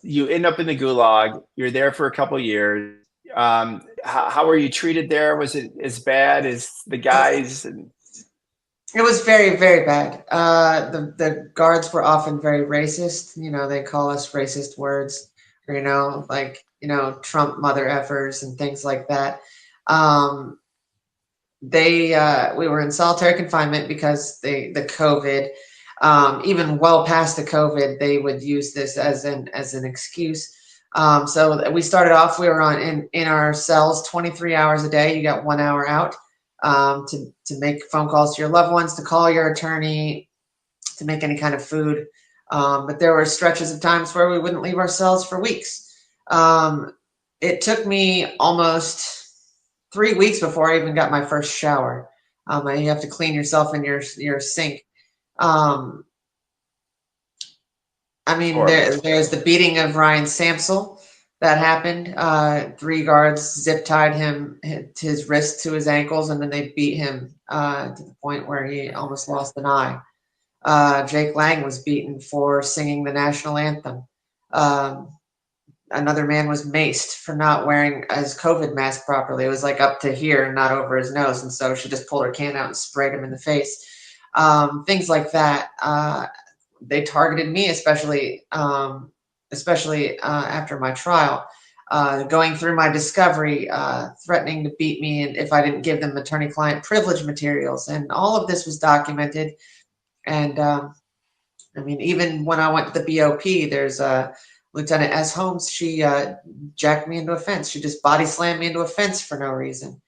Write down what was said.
you end up in the gulag. You're there for a couple years. How were you treated there? Was it as bad as the guys? It was very, very bad. The guards were often very racist. You know, they call us racist words, or, like, Trump mother effers and things like that. Um, we were in solitary confinement because the COVID, even well past the COVID, they would use this as an excuse. So we started off, we were in our cells 23 hours a day. You got 1 hour out, to make phone calls to your loved ones, to call your attorney, to make any kind of food. But there were stretches of times where we wouldn't leave our cells for weeks. Um, it took me almost 3 weeks before I even got my first shower. You have to clean yourself in your sink. Um, I mean, Horrible. there's the beating of Ryan Samsel that happened. Three guards zip tied his wrists to his ankles, and then they beat him to the point where he almost lost an eye. Jake Lang was beaten for singing the national anthem. Um, Another man was maced for not wearing his COVID mask properly. It was like up to here, not over his nose, and so she just pulled her can out and sprayed him in the face. Things like that. They targeted me, especially after my trial, going through my discovery, threatening to beat me and if I didn't give them attorney-client privilege materials, and all of this was documented. And I mean, even when I went to the BOP, there's Lieutenant S. Holmes. She jacked me into a fence. She just body slammed me into a fence for no reason.